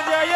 जय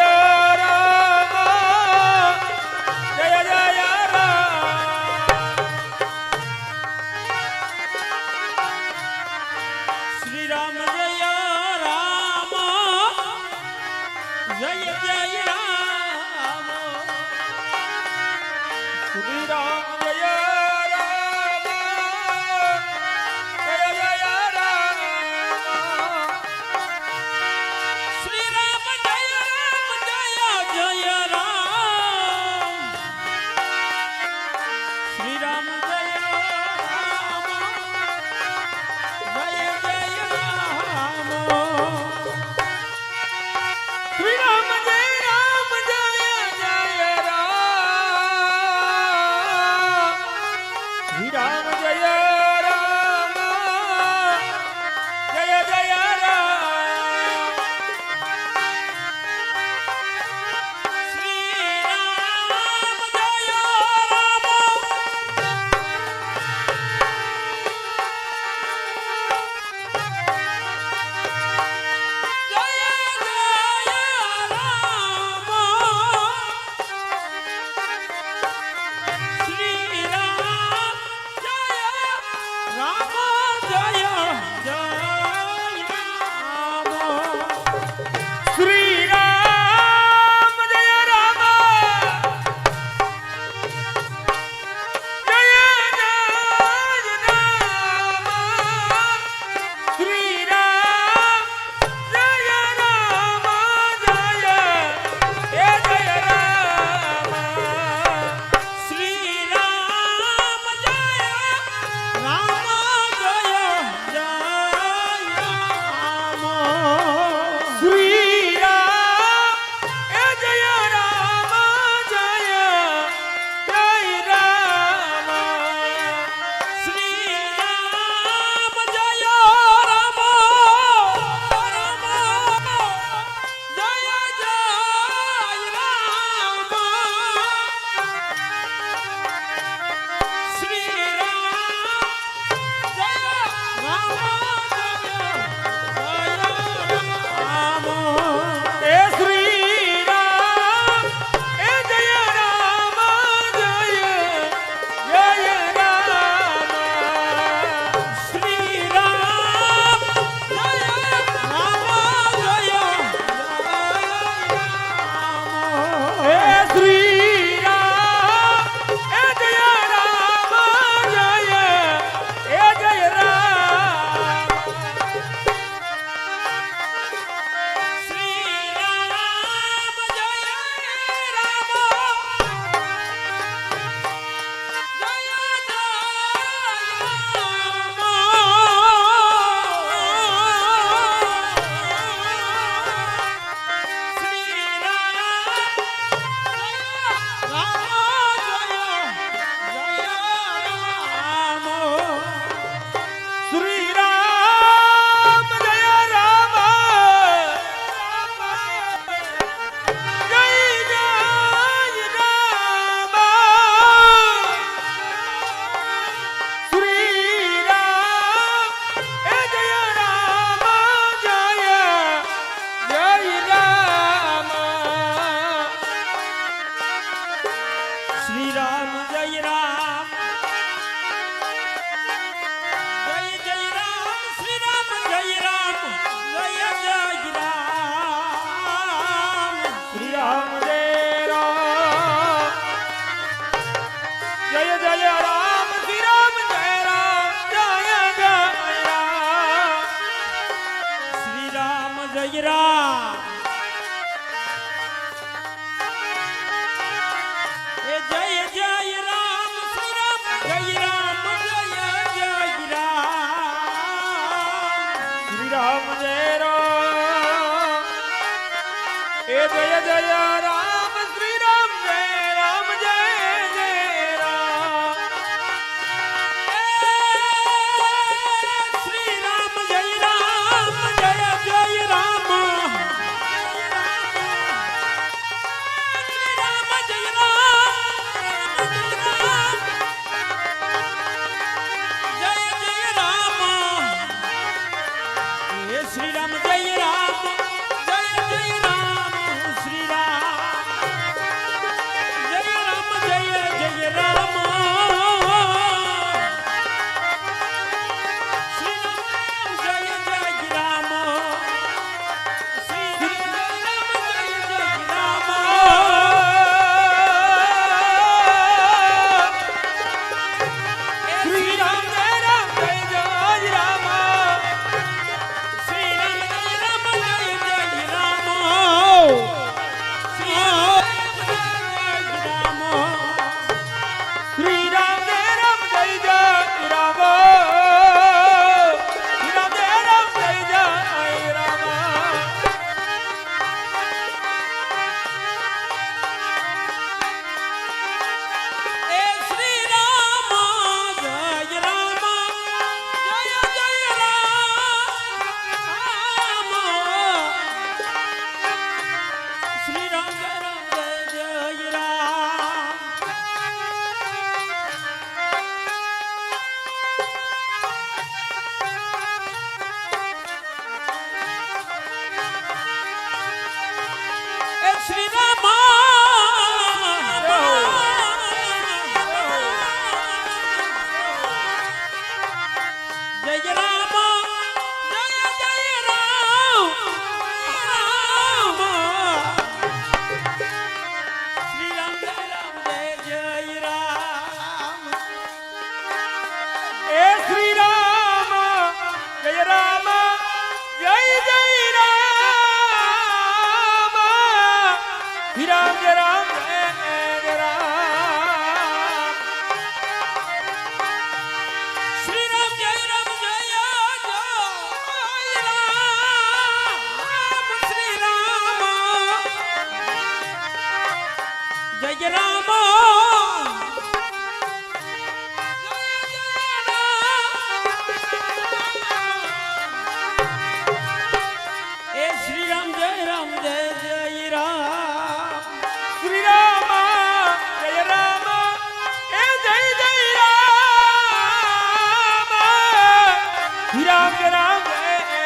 जय राम श्री राम जय राम जय जय राम श्री राम जय राम जय जय राम श्री राम जय राम जय जय राम श्री राम जय राम जय जय राम શ્રી રામ જય રામ જય જય રામ શ્રી રામ જય રામ એ શ્રી રામ જય રામ જય જય રામ શ્રી રામ જય રામ જય જય રામ શ્રી રામ જય રામ જય જય રામ શ્રી રામ જય જય રામ એ શ્રી રામ જય રામ જય જય રામ શ્રી રામ જય રામ એ જય જય રામ શ્રી રામ જય રામ જય જય રામ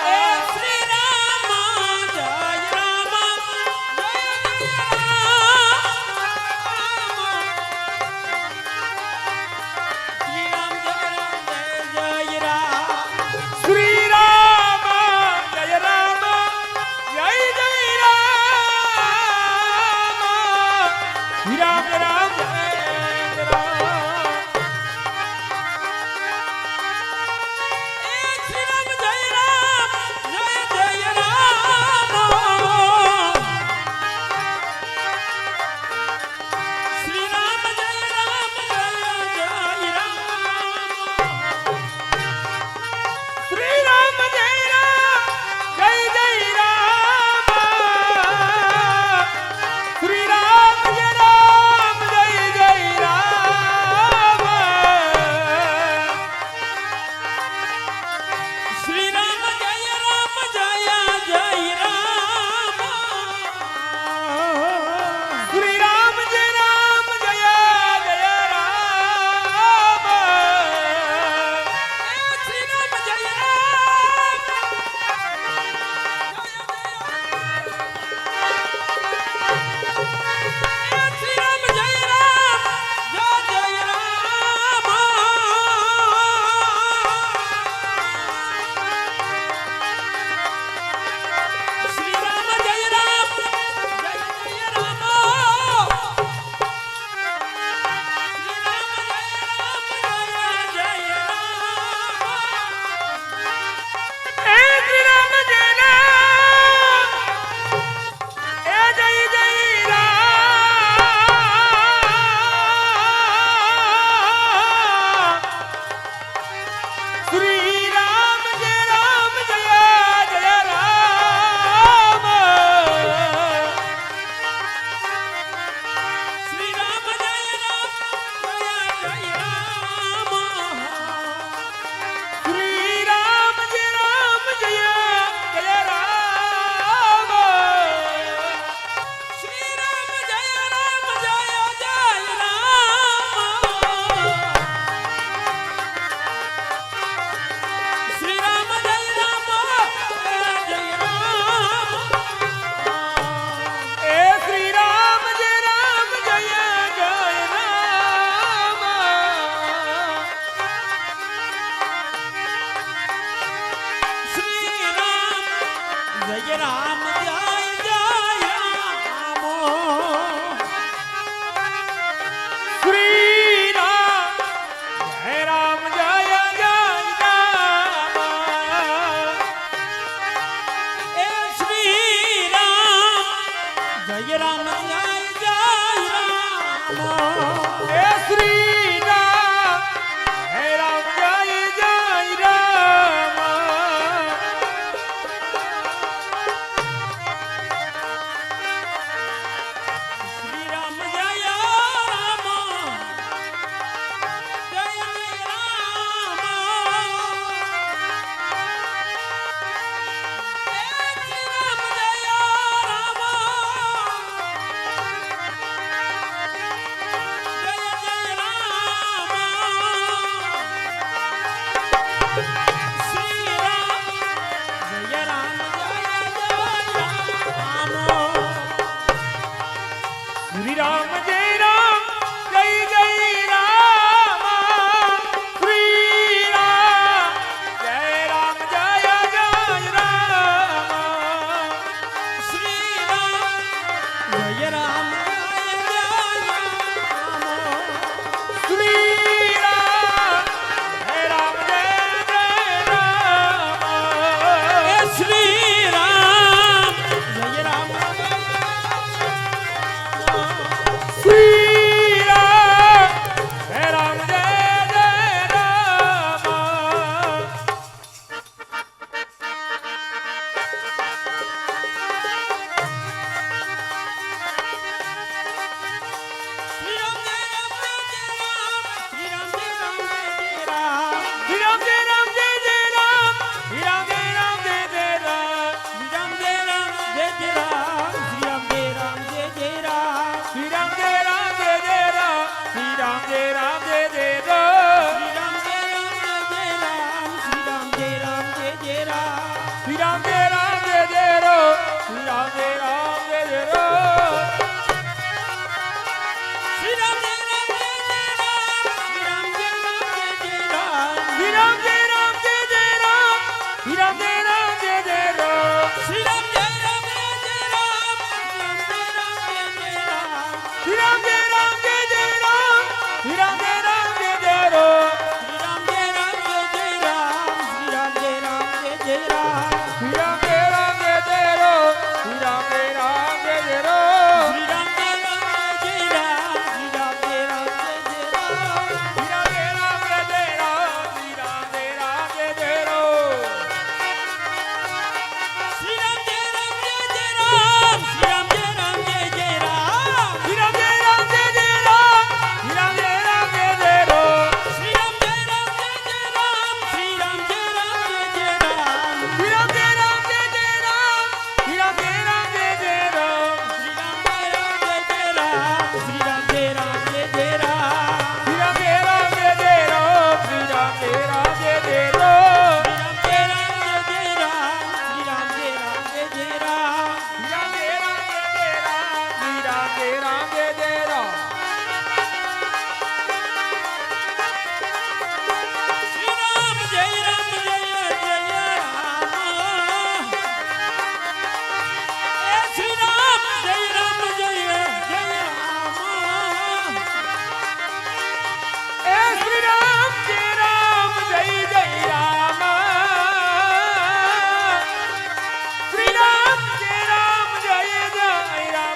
એ શ્રી રામ જય રામ જય શ્રી રામ જય રામ જય જય રામ શ્રી રામ જય રામ જય જય રામ શ્રી રામ જય રામ જય જય રામ શ્રી રામ જય રામ જય જય રામ શ્રી રામ જય રામ જય જય રામ શ્રી રામ જય રામ જય જય રામ શ્રી રામ જય રામ જય જય રામ શ્રી રામ જય રામ જય જય રામ શ્રી રામ જય રામ શ્રી રામ જય રામ જય જય રામ શ્રી રામ જય રામ જય જય રામ શ્રી રામ જય રામ જય જય રામ એ શ્રી રામ જય રામ એ જય જય રામ શ્રી રામ જય રામ જય જય રામ શ્રી રામ જય રામ જય જય રામ શ્રી રામ જય રામ જય જય રામ શ્રી રામ જય રામ જય જય રામ શ્રી રામ જય રામ જય રામ એ શ્રી રામ જય રામ જય જય રામ શ્રી રામ જય રામ જય જય રામ શ્રી રામ જય રામ જય જય રામ એ શ્રી રામ જય રામ જય જય રામ એ શ્રી રામ જય રામ જય જય રામ શ્રી રામ જય રામ જય જય રામ એ શ્રી રામ જય રામ રામ જય જય રામ શ્રી રામ જય રામ જય જય રામ એ શ્રી રામ જય રામ જય જય રામ એ શ્રી રામ જય જય રામ શ્રી રામ જય જય રામ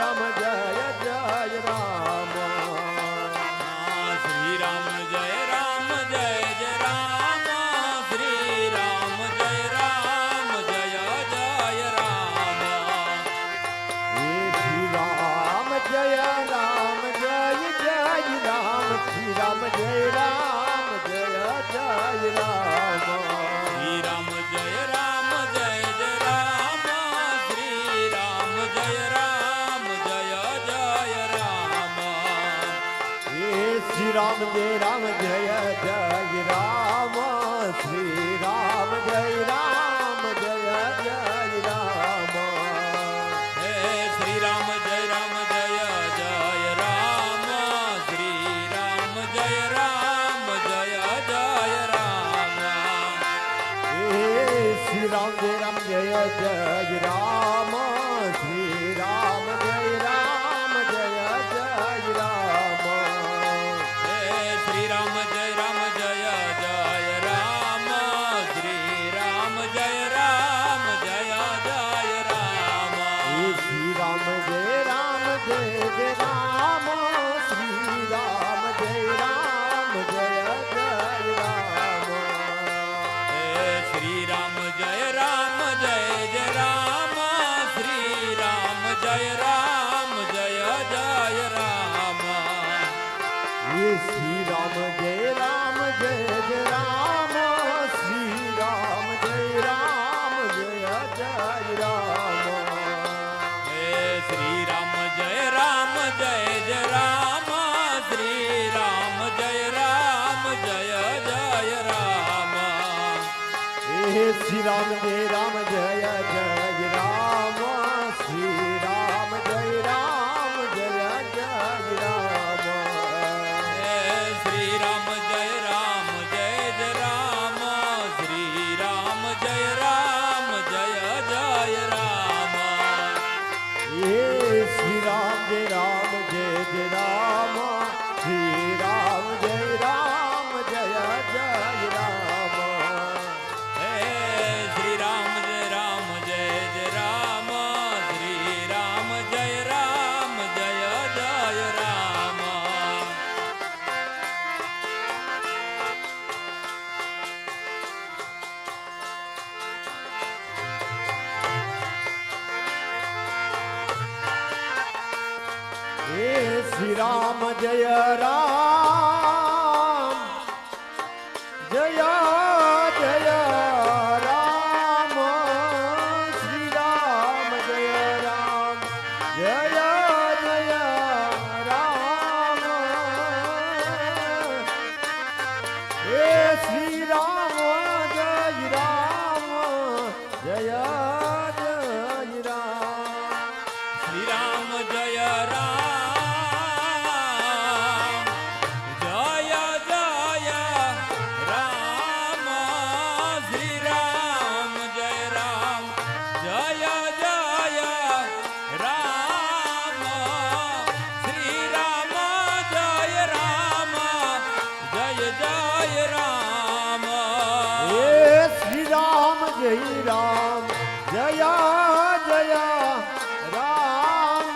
રામ જય જય રામ શ્રી રામ જય રામ જય જય રામ શ્રી રામ જય રામ જય જય રામ હે શ્રી રામ જય રામ જય જય રામ શ્રી રામ જય રામ જય જય રામ શ્રી રામ જય રામ જય જય રામ શ્રી રામ જય રામ જય જય રામ હે શ્રી રામ જય રામ જય જય રામ શ્રી રામ જય રામ જય જય રામ હે શ્રી રામ જય રામ જય જય રામ શ્રી રામ જય રામ જય જય રામ હે શ્રી રામ જય રામ જય જય રામ શ્રી રામ જય રામ જય જય રામ હે શ્રી રામ જય રામ જય જય રામ શ્રી રામ જય રામ જય જય રામ હે શ્રી રામ જય રામ જય જય રામ શ્રી રામ જય રામ જય જય રામ હે શ્રી રામ જય રામ જય જય રામ શ્રી રામ જય રામ જય જય રામ હે શ્રી રામ જય રામ જય જય રામ શ્રી રામ જય રામ જય જય રામ હે શ્રી રામ જય રામ જય જય રામ શ્રી રામ જય રામ જય જય રામ હે શ્રી રામ જય રામ જય જય રામ શ્રી રામ જય રામ જય જય રામ હે શ્રી રામ જય રામ જય જય રામ શ્રી રામ જય રામ જય જય રામ હે શ્રી રામ જય રામ જય જય રામ શ્રી રામ જય રામ જય જય રામ હે શ્રી રામ જય રામ જય જય રામ શ્રી રામ જય રામ જય જય રામ હે શ્રી રામ જય રામ જય જય રામ શ્રી રામ જય રામ જય જય રામ હે શ્રી રામ જય રામ જય જય રામ શ્રી રામ જય રામ જય જય રામ શ્રી રામ જય રામ જય જય રામ શ્રી રામ જય રામ જય જય રામ હે શ્રી રામ જય રામ જય જય રામ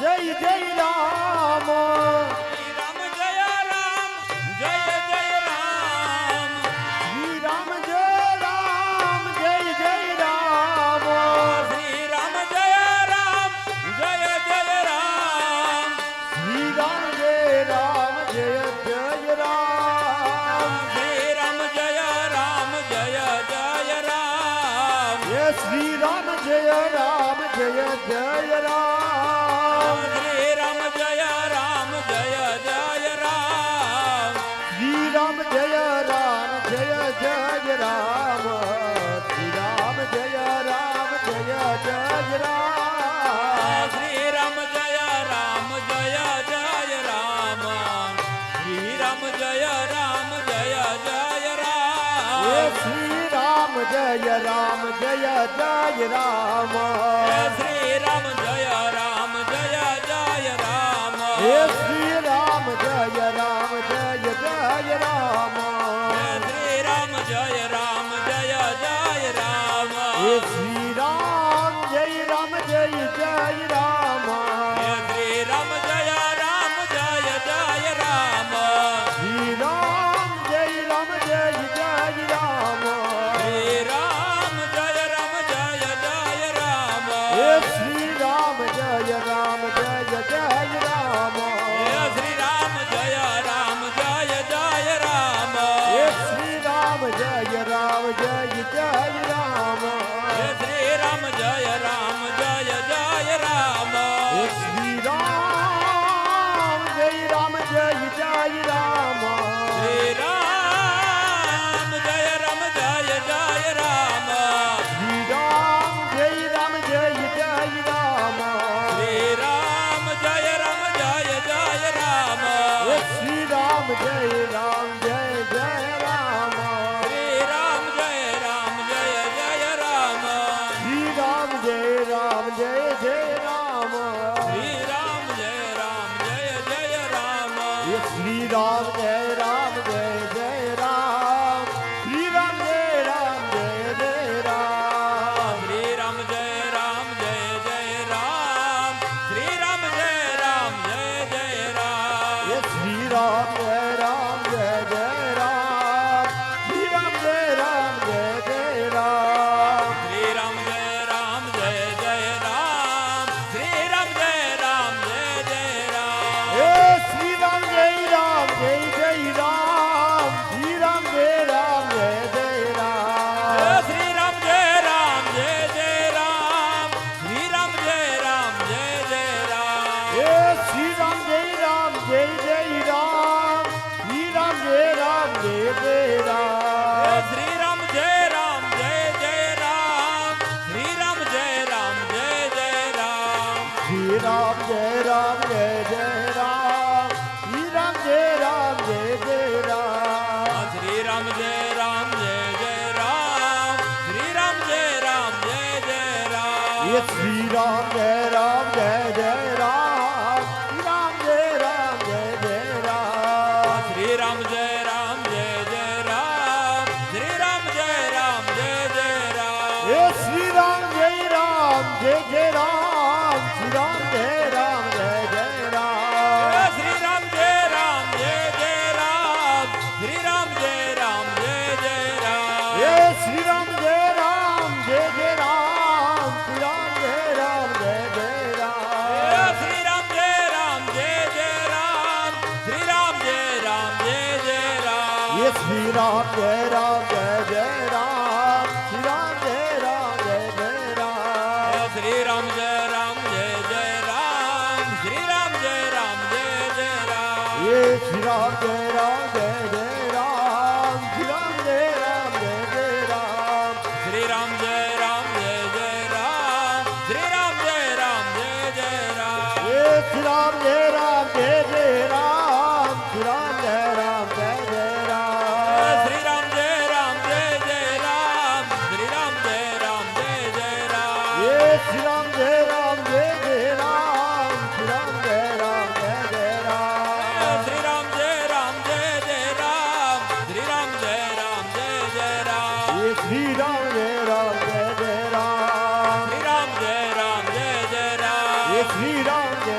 જય જય રામ શ્રી રામ જય રામ જય જય રામ શ્રી રામ જય રામ જય જય રામ શ્રી રામ જય રામ જય જય રામ શ્રી રામ જય રામ જય જય રામ શ્રી રામ જય રામ જય જય રામ હે શ્રી રામ જય રામ જય જય રામ શ્રી રામ જય રામ જય જય રામ શ્રી રામ જય રામ જય જય રામ શ્રી રામ જય રામ જય જય રામ શ્રી રામ જય રામ જય જય રામ શ્રી રામ જય રામ જય જય રામ હે શ્રી રામ જય રામ જય જય રામ શ્રી રામ જય રામ જય જય રામ હે શ્રી રામ જય રામ જય જય રામ શ્રી રામ જય રામ જય જય રામ હે શ્રી રામ જય રામ જય જય રામ શ્રી રામ જય રામ જય જય રામ શ્રી રામ જય રામ જય જય રામ શ્રી રામ જય રામ જય જય રામ હે શ્રી રામ જય રામ જય જય રામ શ્રી રામ જય રામ જય જય રામ હે શ્રી રામ જય રામ જય જય રામ શ્રી રામ જય રામ જય જય રામ હે શ્રી રામ જય રામ જય જય રામ શ્રી રામ જય રામ જય જય રામ શ્રી રામ જય રામ જય જય રામ શ્રી રામ જય રામ જય જય રામ હે શ્રી રામ જય રામ જય જય રામ શ્રી રામ જય રામ જય જય રામ શ્રી રામ જય રામ જય જય રામ શ્રી રામ જય રામ જય જય રામ હે શ્રી રામ જય રામ જય જય રામ શ્રી રામ જય રામ જય જય રામ શ્રી રામ જય રામ જય જય રામ શ્રી રામ જય રામ જય જય રામ હે શ્રી રામ જય રામ જય જય રામ શ્રી રામ જય રામ જય જય રામ શ્રી રામ જય રામ જય જય રામ શ્રી રામ જય રામ જય જય રામ હે શ્રી રામ જય રામ જય જય રામ શ્રી રામ જય રામ જય જય રામ શ્રી રામ જય રામ જય જય રામ શ્રી રામ જય રામ જય જય રામ હે શ્રી રામ જય રામ જય જય રામ શ્રી રામ જય રામ જય જય રામ શ્રી રામ જય રામ જય જય રામ શ્રી રામ જય રામ જય જય રામ શ્રી રામ જય રામ જય જય રામ શ્રી રામ જય રામ જય જય રામ શ્રી રામ જય રામ જય જય રામ શ્રી રામ જય રામ જય જય રામ હે શ્રી રામ જય રામ જય જય રામ શ્રી રામ જય રામ જય જય રામ શ્રી રામ જય રામ જય જય રામ શ્રી રામ જય રામ જય જય રામ હે શ્રી રામ જય રામ જય જય રામ શ્રી રામ જય રામ જય જય રામ શ્રી રામ જય રામ જય જય રામ શ્રી રામ જય રામ જય જય રામ હે શ્રી રામ જય રામ જય જય રામ શ્રી રામ જય રામ જય જય રામ શ્રી રામ જય રામ જય જય રામ શ્રી રામ જય રામ જય જય રામ હે શ્રી રામ જય રામ જય જય રામ શ્રી રામ જય રામ જય જય રામ શ્રી રામ જય રામ જય જય રામ શ્રી રામ જય રામ જય જય રામ હે શ્રી રામ જય રામ જય જય રામ શ્રી રામ જય રામ જય જય રામ શ્રી રામ જય રામ જય જય રામ શ્રી રામ જય રામ જય જય રામ હે શ્રી રામ જય રામ જય જય રામ શ્રી રામ જય રામ જય જય રામ શ્રી રામ જય રામ જય જય રામ શ્રી રામ જય રામ જય જય રામ હે શ્રી રામ જય રામ જય જય રામ શ્રી રામ જય રામ જય જય રામ શ્રી રામ જય રામ જય જય રામ શ્રી રામ જય રામ જય જય રામ હે શ્રી રામ જય રામ જય જય રામ શ્રી રામ જય રામ જય જય રામ હે શ્રી રામ જય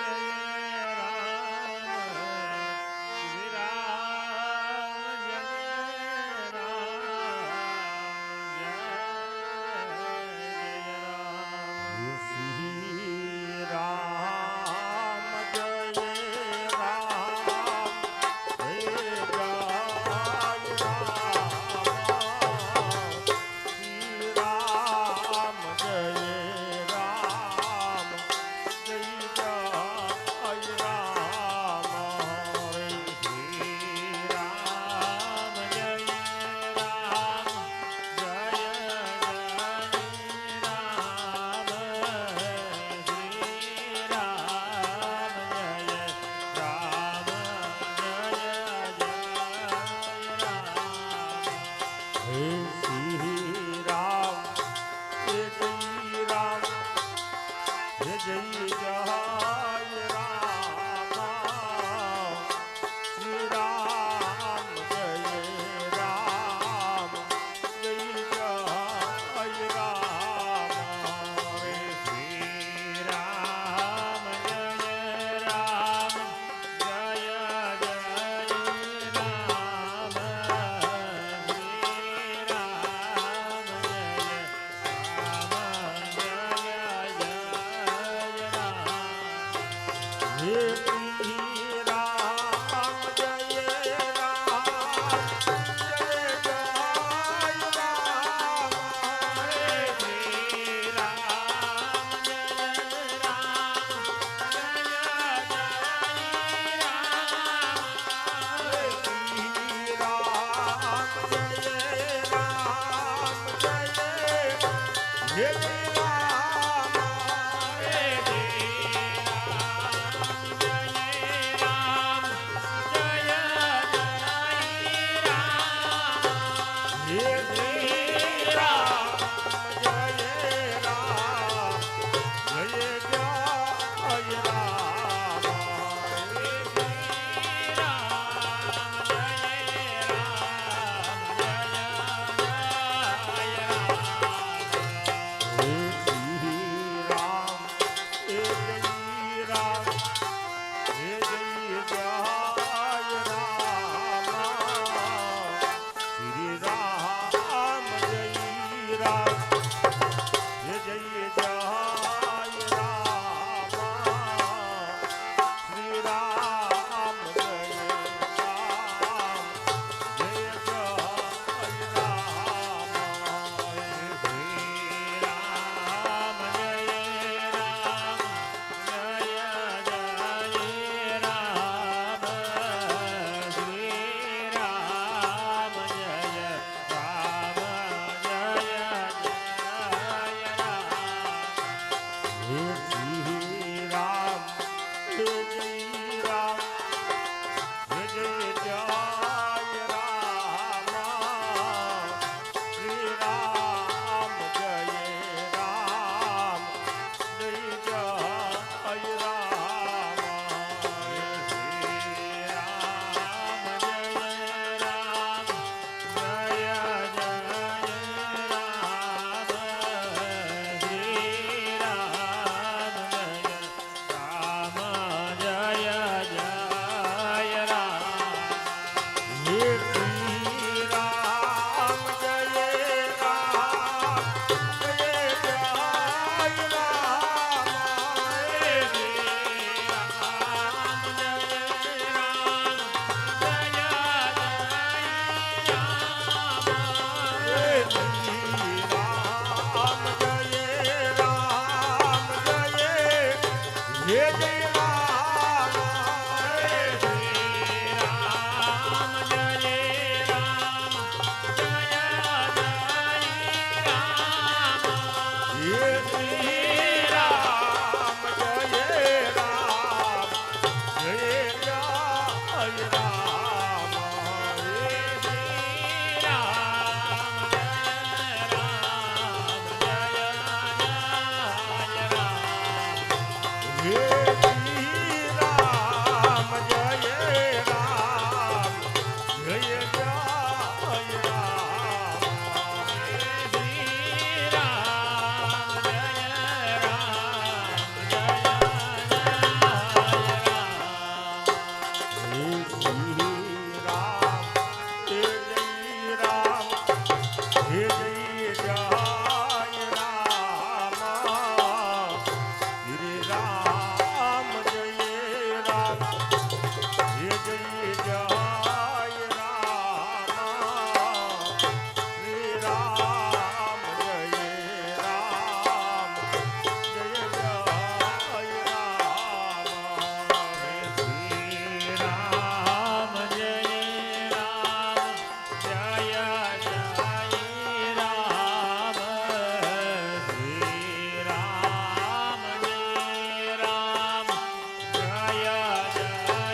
જય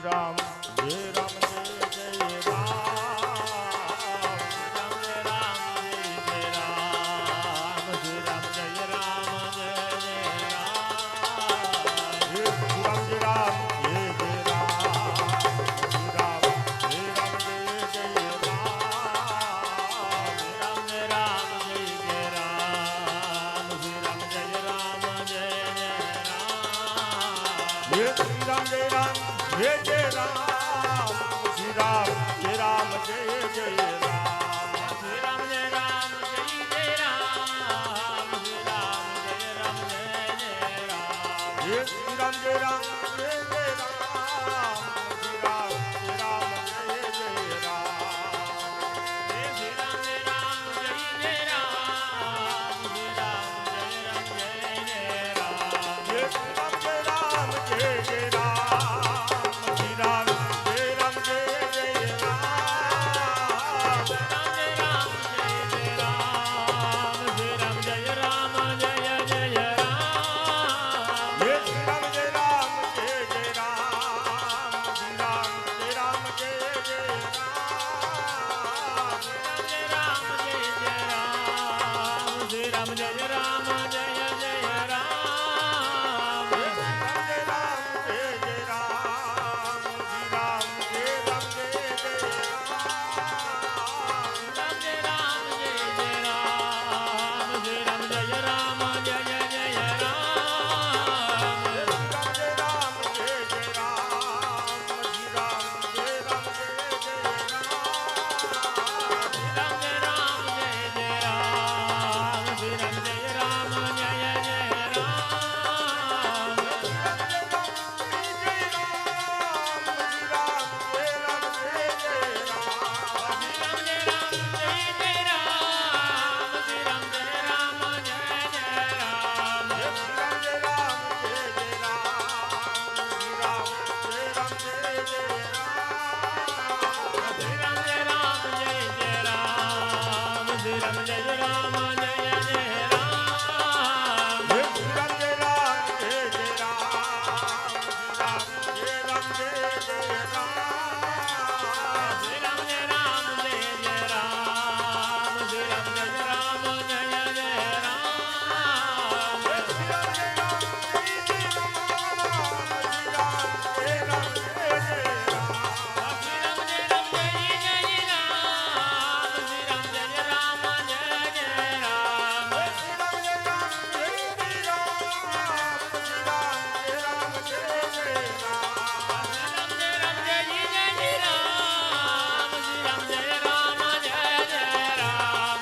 Ram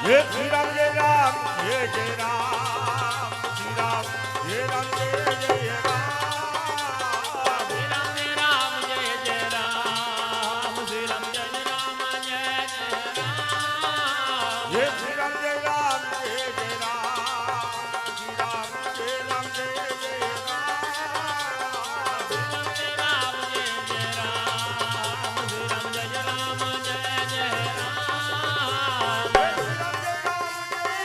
હે શ્રી રામ જય રામ જય જય રામ શ્રી રામ જય રામ જય જય રામ શ્રી રામ જય રામ જય જય રામ શ્રી રામ જય રામ જય જય રામ હે શ્રી રામ જય રામ જય જય રામ શ્રી રામ જય રામ જય જય જય શ્રી રામ જય રામ જય જય રામ શ્રી રામ જય રામ જય જય રામ શ્રી રામ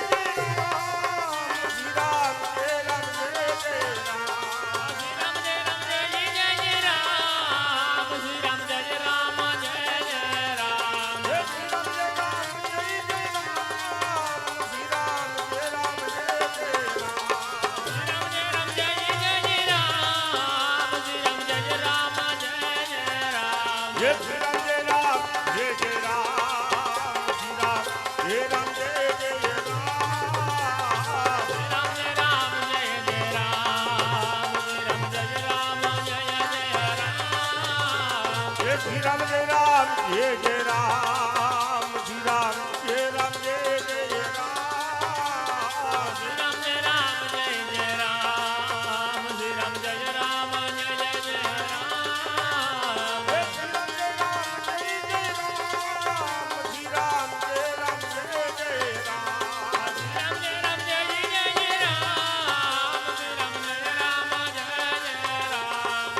જય રામ જય જય રામ શ્રી રામ જય રામ જય જય રામ જય શ્રી રામ જય રામ જય જય રામ શ્રી રામ જય રામ જય જય રામ શ્રી રામ જય રામ જય જય રામ શ્રી રામ જય રામ જય જય રામ જય શ્રી રામ જય રામ જય જય રામ શ્રી રામ જય રામ જય જય રામ શ્રી રામ જય રામ જય જય રામ શ્રી રામ જય રામ જય જય રામ જય શ્રી રામ જય રામ જય જય રામ શ્રી રામ જય રામ જય જય રામ શ્રી રામ જય રામ જય જય રામ શ્રી રામ જય રામ જય જય રામ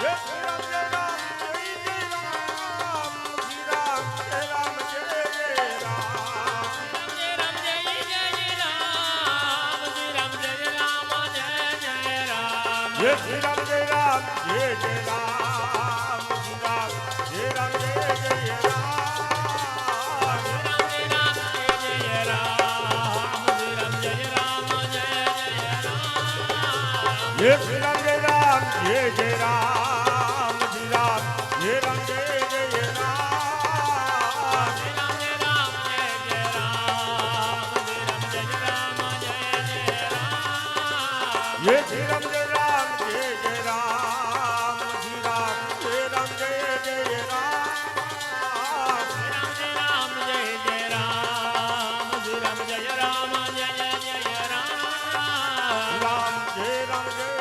જય શ્રી રામ જય રામ જય જય રામ શ્રી રામ જય રામ જય જય રામ શ્રી રામ જય રામ જય જય રામ શ્રી રામ જય રામ જય જય રામ જય શ્રી રામ જય રામ જય જય રામ શ્રી રામ જય રામ જય જય રામ શ્રી રામ જય રામ જય જય રામ શ્રી રામ જય રામ જય જય રામ જય શ્રી રામ જય રામ જય જય રામ શ્રી રામ જય રામ જય જય રામ શ્રી રામ જય રામ જય જય રામ શ્રી રામ જય રામ જય જય રામ રામ જય રામ જય